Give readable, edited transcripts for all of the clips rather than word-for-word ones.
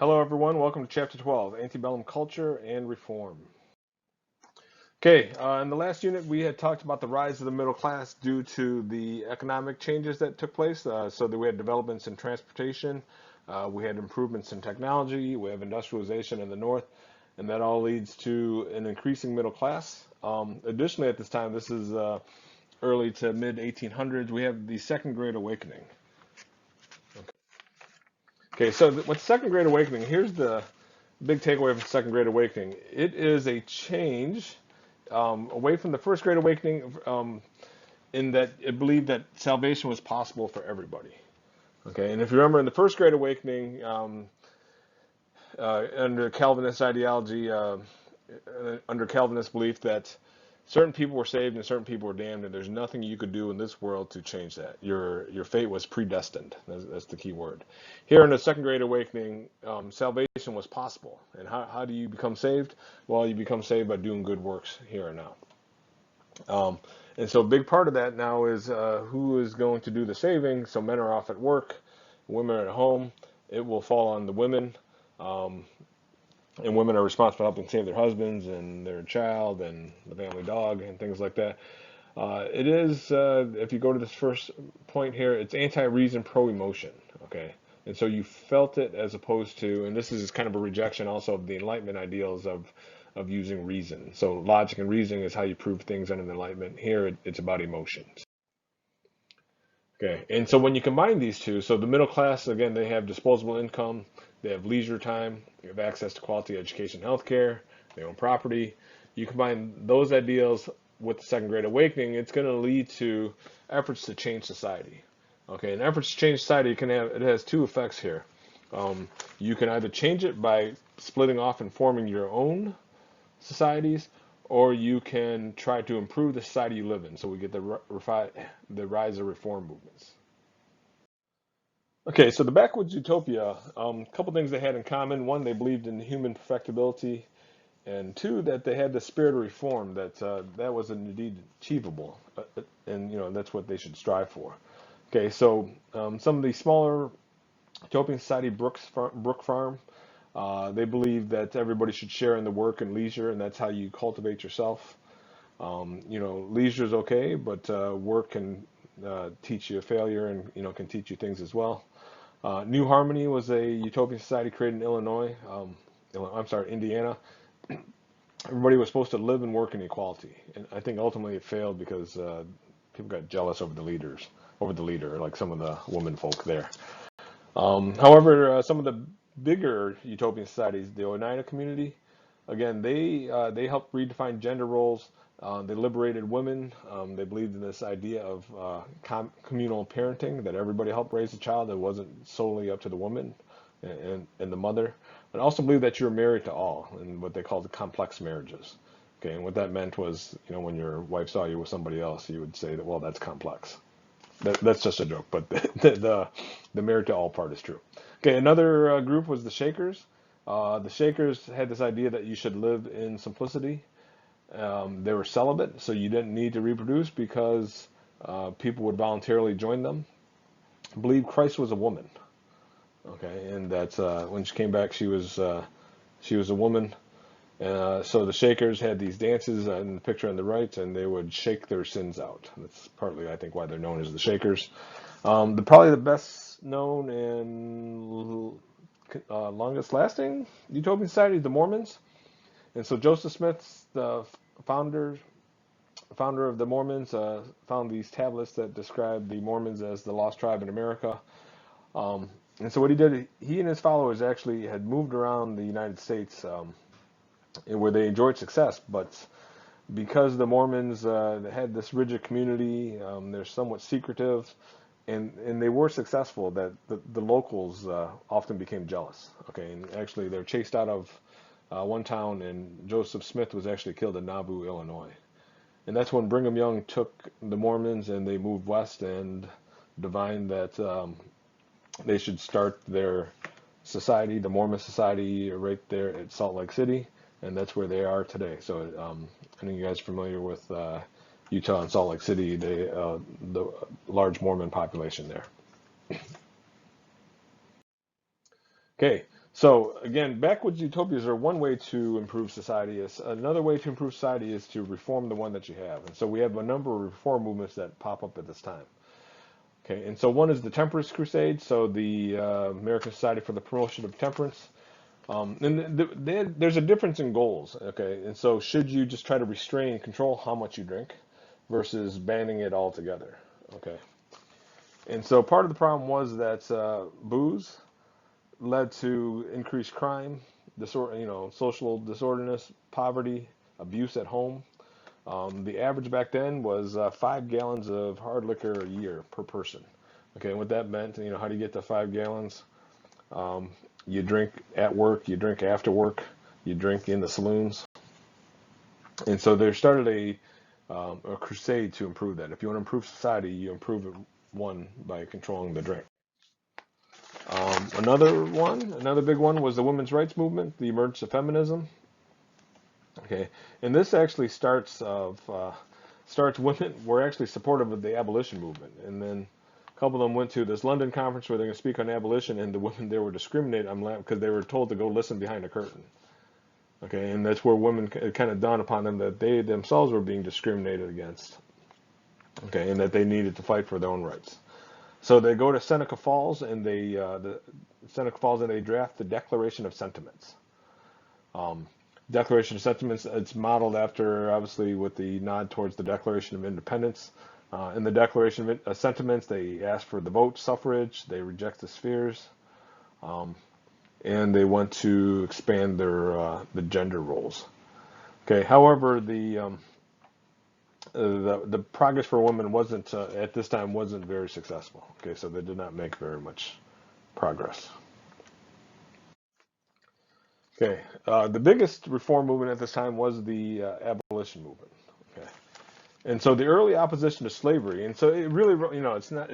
Hello, everyone. Welcome to Chapter 12, Antebellum Culture and Reform. Okay, in the last unit, we had talked about the rise of the middle class due to the economic changes that took place. So that we had developments in transportation, we had improvements in technology, we have industrialization in the north, and that all leads to an increasing middle class. Additionally, at this time, this is early to mid 1800s, we have the Second Great Awakening. Okay, so with Second Great Awakening, here's the big takeaway from the Second Great Awakening. It is a change away from the First Great Awakening, in that it believed that salvation was possible for everybody. Okay, and if you remember in the First Great Awakening, under Calvinist ideology, under Calvinist belief that certain people were saved and certain people were damned, and there's nothing you could do in this world to change that. Your fate was predestined. That's the key word. Here in the Second Great Awakening, salvation was possible. And how do you become saved? Well, you become saved by doing good works here and now. And so a big part of that now is who is going to do the saving. So men are off at work, women are at home. It will fall on the women. And women are responsible for helping save their husbands and their child and the family dog and things like that. It is, if you go to this first point here, it's anti-reason, pro-emotion. Okay, and so you felt it as opposed to, and this is kind of a rejection also of the Enlightenment ideals of using reason. So logic and reasoning is how you prove things under the Enlightenment. Here, it's about emotions. Okay, and so when you combine these two, so the middle class, again, they have disposable income, they have leisure time, they have access to quality education, healthcare, they own property. You combine those ideals with the Second Great Awakening, it's going to lead to efforts to change society. Okay, and efforts to change society it has two effects here. You can either change it by splitting off and forming your own societies, or you can try to improve the society you live in. So we get the rise of reform movements. Okay, so the Backwoods Utopia, a couple things they had in common. One, they believed in human perfectibility, and two, that they had the spirit of reform, that was indeed achievable, and that's what they should strive for. Okay, so some of the smaller Utopian Society, Brook Farm, they believe that everybody should share in the work and leisure, and that's how you cultivate yourself. Leisure is okay, but work can teach you a failure, and can teach you things as well. New Harmony was a utopian society created in Illinois. Indiana. Everybody was supposed to live and work in equality, and I think ultimately it failed because people got jealous over the leader, like some of the women folk there. However, some of the bigger utopian societies, the Oneida community, again, they helped redefine gender roles. They liberated women. They believed in this idea of communal parenting, that everybody helped raise a child. It wasn't solely up to the woman and the mother. And also believed that you were married to all, and what they called the complex marriages. Okay, and what that meant was, when your wife saw you with somebody else, you would say that, well, that's complex. That's just a joke, but the married to all part is true. Okay, another group was the Shakers. The Shakers had this idea that you should live in simplicity. They were celibate, so you didn't need to reproduce because people would voluntarily join them. I believe Christ was a woman. Okay, and that when she came back, she was a woman. So the Shakers had these dances in the picture on the right, and they would shake their sins out. That's partly, I think, why they're known as the Shakers. Probably the best known and longest lasting utopian society, the Mormons. And so Joseph Smith, the founder of the Mormons, found these tablets that describe the Mormons as the lost tribe in America. And so what he did, he and his followers actually had moved around the United States, where they enjoyed success, but because the Mormons had this rigid community, they're somewhat secretive, and they were successful, that the locals often became jealous. Okay, and actually they're chased out of one town, and Joseph Smith was actually killed in Nauvoo, Illinois. And that's when Brigham Young took the Mormons and they moved west and divined that they should start their society, the Mormon Society, right there at Salt Lake City, and that's where they are today. So I know you guys are familiar with Utah and Salt Lake City, the large Mormon population there. Okay, So again, backwoods utopias are one way to improve society. Is another way to improve society is to reform the one that you have. And so we have a number of reform movements that pop up at this time. Okay, and so one is the Temperance Crusade. So the American Society for the Promotion of Temperance. And there's a difference in goals. Okay, and so should you just try to restrain and control how much you drink versus banning it altogether? Okay, and so part of the problem was that booze led to increased crime, social disorderness, poverty, abuse at home. The average back then was 5 gallons of hard liquor a year per person. Okay, and what that meant, how do you get to 5 gallons? Um, you drink at work, you drink after work, you drink in the saloons, and so there started a crusade to improve that. If you want to improve society, you improve it one by controlling the drink. Another big one was the women's rights movement, the emergence of feminism. Okay, and this actually starts women were actually supportive of the abolition movement, and then a couple of them went to this London conference where they're going to speak on abolition, and the women there were discriminated on because they were told to go listen behind a curtain. Okay, and that's where women it kind of dawned upon them that they themselves were being discriminated against. Okay, and that they needed to fight for their own rights. So they go to Seneca Falls, and they draft the Declaration of Sentiments. Um, Declaration of Sentiments, it's modeled after, obviously, with the nod towards the Declaration of Independence. In the Declaration of Sentiments, they ask for the vote, suffrage, they reject the spheres, um, and they want to expand the gender roles. Okay, however, the progress for women wasn't at this time wasn't very successful. Okay, so they did not make very much progress. Okay, the biggest reform movement at this time was the abolition movement. Okay, and so the early opposition to slavery, and so it really, it's not,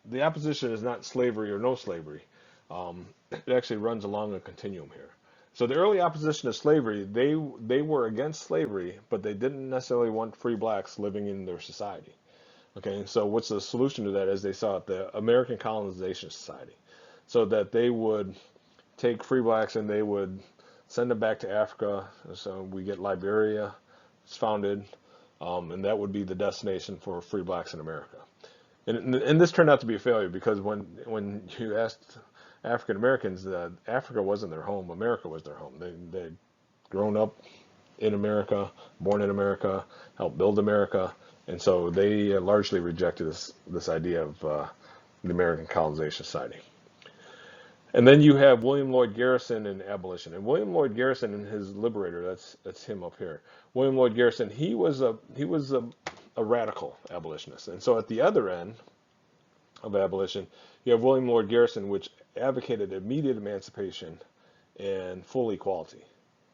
the opposition is not slavery or no slavery. It actually runs along a continuum here. So the early opposition to slavery, they were against slavery, but they didn't necessarily want free blacks living in their society. Okay, and so what's the solution to that? Is they saw it the American Colonization Society, so that they would take free blacks and they would send them back to Africa. So we get Liberia, it's founded, and that would be the destination for free blacks in America. And this turned out to be a failure because when you asked African Americans that Africa wasn't their home, America was their home. They'd grown up in America, born in America, helped build America, and so they largely rejected this idea of the American Colonization Society. And then you have William Lloyd Garrison and abolition. And William Lloyd Garrison and his liberator, that's him up here. William Lloyd Garrison, he was a radical abolitionist. And so at the other end of abolition, you have William Lloyd Garrison, which advocated immediate emancipation and full equality.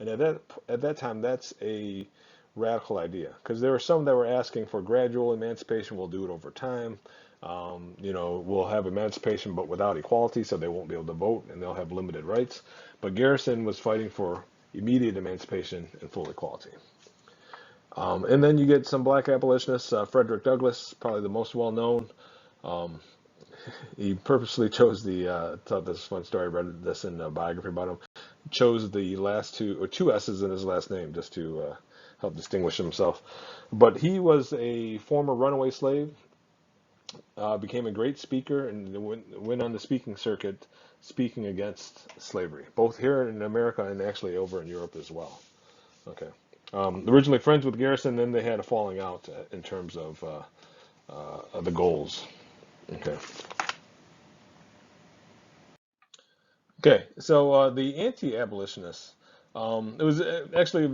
And at that time, that's a radical idea because there were some that were asking for gradual emancipation. We'll do it over time. We'll have emancipation, but without equality, so they won't be able to vote and they'll have limited rights. But Garrison was fighting for immediate emancipation and full equality. And then you get some black abolitionists. Frederick Douglass, probably the most well known. Um, he purposely chose thought this was a fun story. I read this in a biography about him. Chose the last two S's in his last name just to help distinguish himself. But he was a former runaway slave, became a great speaker, and went on the speaking circuit speaking against slavery, both here in America and actually over in Europe as well. Okay. Originally friends with Garrison, then they had a falling out in terms of the goals. Okay. Okay, so the anti-abolitionists, it was actually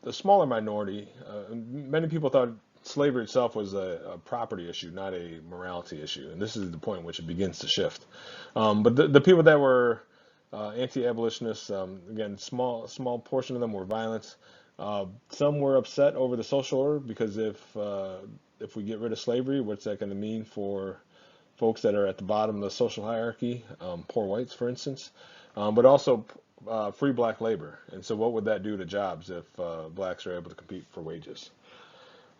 a smaller minority. Many people thought slavery itself was a property issue, not a morality issue, and this is the point which it begins to shift. But the people that were anti-abolitionists, again, small portion of them were violent. Some were upset over the social order because if we get rid of slavery, what's that going to mean for folks that are at the bottom of the social hierarchy, poor whites, for instance, but also free black labor. And so what would that do to jobs if blacks are able to compete for wages?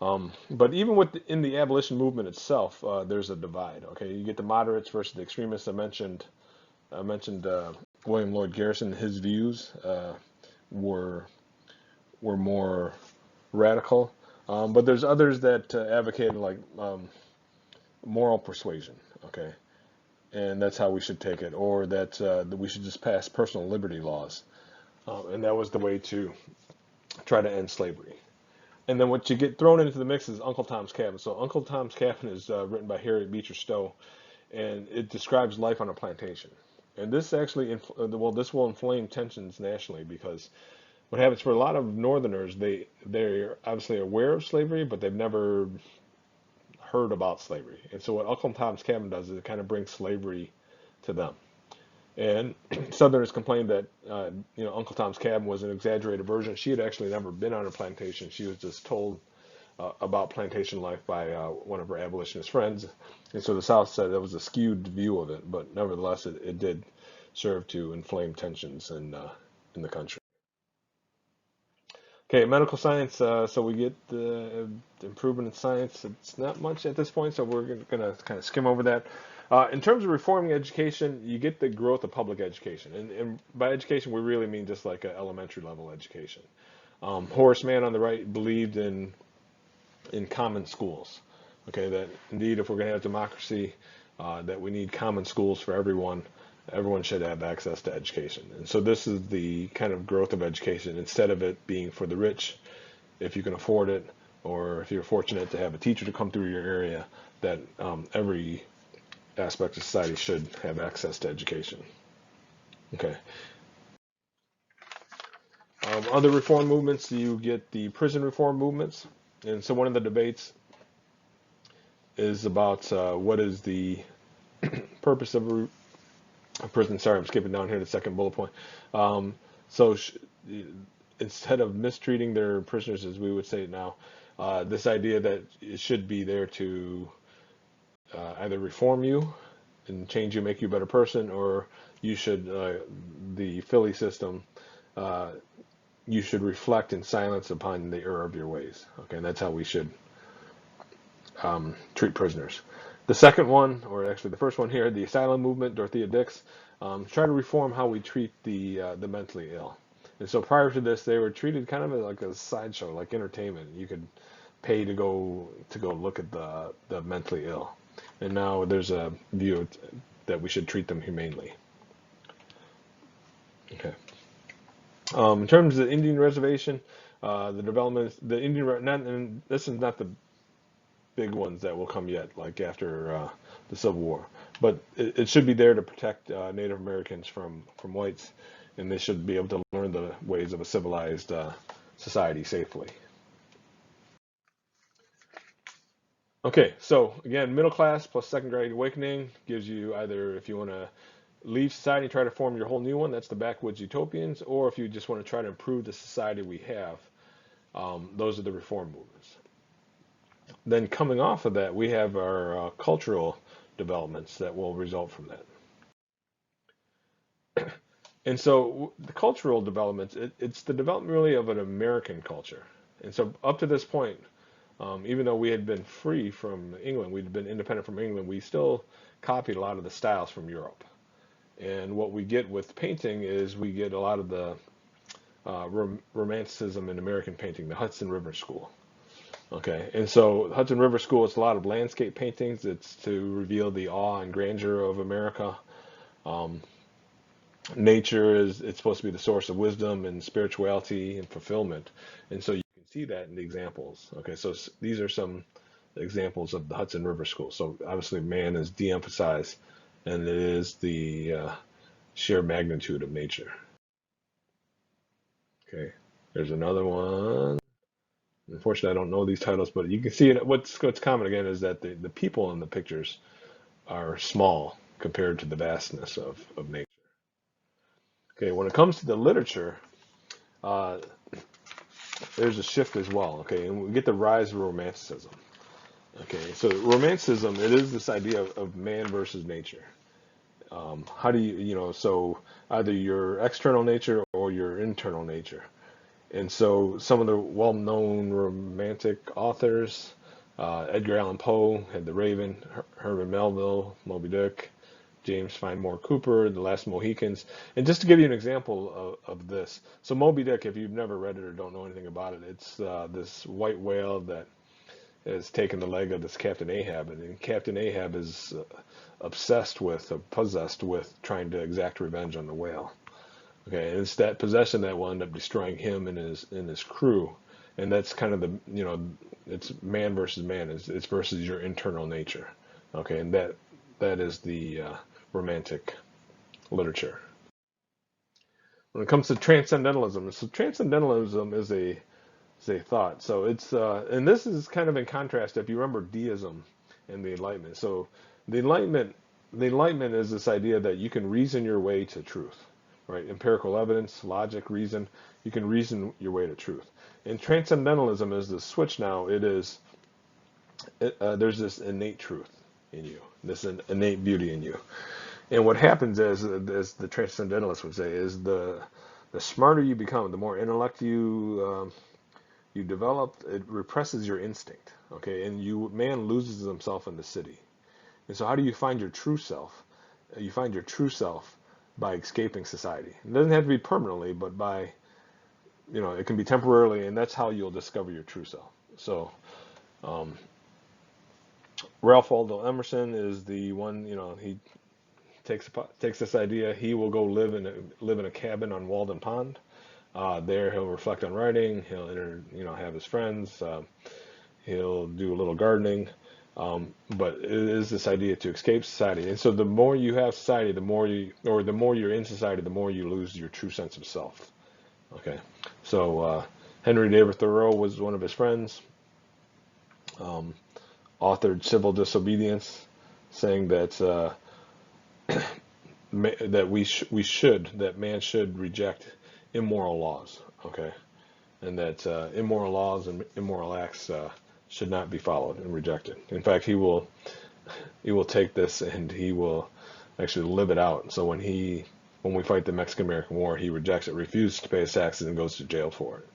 But even in the abolition movement itself, there's a divide. Okay, you get the moderates versus the extremists. I mentioned I mentioned William Lloyd Garrison. His views were were more radical, but there's others that advocated like moral persuasion. Okay, and that's how we should take it, or that we should just pass personal liberty laws, and that was the way to try to end slavery. And then what you get thrown into the mix is Uncle Tom's Cabin. So Uncle Tom's Cabin is written by Harriet Beecher Stowe, and it describes life on a plantation. And this actually, this will inflame tensions nationally because what happens for a lot of Northerners, they're obviously aware of slavery, but they've never heard about slavery. And so what Uncle Tom's Cabin does is it kind of brings slavery to them. And Southerners complained that Uncle Tom's Cabin was an exaggerated version. She had actually never been on a plantation. She was just told about plantation life by one of her abolitionist friends. And so the South said that was a skewed view of it, but nevertheless, it did serve to inflame tensions in the country. Okay, medical science. So we get the improvement in science. It's not much at this point, so we're going to kind of skim over that. In terms of reforming education, you get the growth of public education. And by education, we really mean just like an elementary level education. Horace Mann on the right believed in common schools. Okay, that indeed, if we're going to have democracy, that we need common schools for everyone. Everyone should have access to education. And so this is the kind of growth of education. Instead of it being for the rich, if you can afford it, or if you're fortunate to have a teacher to come through your area, that every aspect of society should have access to education. Okay. Other reform movements, you get the prison reform movements. And so one of the debates is about what is the purpose of a prison. Sorry, I'm skipping down here to the second bullet point. So instead of mistreating their prisoners, as we would say it now, this idea that it should be there to either reform you and change you, make you a better person, or you should, the Philly system, you should reflect in silence upon the error of your ways. Okay, and that's how we should treat prisoners. The second one, or actually the first one here, the asylum movement, Dorothea Dix, try to reform how we treat the mentally ill. And so prior to this, they were treated kind of like a sideshow, like entertainment. You could pay to go look at the mentally ill. And now there's a view that we should treat them humanely. Okay. In terms of the Indian reservation, the development, the Indian, and this is not the big ones that will come yet, like after the Civil War, but it should be there to protect Native Americans from whites, and they should be able to learn the ways of a civilized society safely. Okay, so again, middle class plus second great awakening gives you either, if you want to leave society and try to form your whole new one, that's the Backwoods Utopians, or if you just want to try to improve the society we have, those are the reform movements. Then coming off of that, we have our cultural developments that will result from that. And so the cultural developments, it's the development really of an American culture. And so up to this point, even though we had been free from England, we'd been independent from England, we still copied a lot of the styles from Europe. And what we get with painting is we get a lot of the Romanticism in American painting, the Hudson River School. Okay, and so Hudson River School, it's a lot of landscape paintings. It's to reveal the awe and grandeur of America. Nature it's supposed to be the source of wisdom and spirituality and fulfillment. And so you can see that in the examples. Okay, so these are some examples of the Hudson River School. So obviously man is de-emphasized, and it is the sheer magnitude of nature. Okay, there's another one. Unfortunately, I don't know these titles, but you can see it. What's common again is that the people in the pictures are small compared to the vastness of nature. Okay, when it comes to the literature, uh, there's a shift as well. Okay, and we get the rise of Romanticism. Okay, so Romanticism, it is this idea of man versus nature. How do so either your external nature or your internal nature. And so some of the well-known romantic authors, Edgar Allan Poe had The Raven, Herman Melville, Moby Dick, James Fenimore Cooper, The Last Mohicans. And just to give you an example of this, so Moby Dick, if you've never read it or don't know anything about it, it's this white whale that has taken the leg of this Captain Ahab, and Captain Ahab is obsessed with, possessed with trying to exact revenge on the whale. Okay, and it's that possession that will end up destroying him and his crew, and that's kind of the it's man versus man. It's versus your internal nature. Okay, and that is the romantic literature. When it comes to transcendentalism, so transcendentalism is a thought. So it's and this is kind of in contrast if you remember deism and the Enlightenment. So the Enlightenment the Enlightenment is this idea that you can reason your way to truth, right? Empirical evidence, logic, reason. You can reason your way to truth. And transcendentalism is the switch now. There's this innate truth in you, this innate beauty in you. And what happens is, as the transcendentalists would say, is the smarter you become, the more intellect you develop, it represses your instinct. Okay, and man loses himself in the city. And so, how do you find your true self? You find your true self by escaping society. It doesn't have to be permanently, but by it can be temporarily, and that's how you'll discover your true self. So, Ralph Waldo Emerson is the one. He takes this idea. He will go live in a cabin on Walden Pond. There he'll reflect on writing. He'll have his friends. He'll do a little gardening. But it is this idea to escape society. And so the more you have society, the more you're in society, the more you lose your true sense of self. Okay. So Henry David Thoreau was one of his friends. Authored Civil Disobedience, saying that that man should reject immoral laws, okay, and that immoral laws and immoral acts should not be followed and rejected. In fact, he will take this and he will actually live it out. So when we fight the Mexican-American War, he rejects it, refuses to pay his taxes, and goes to jail for it.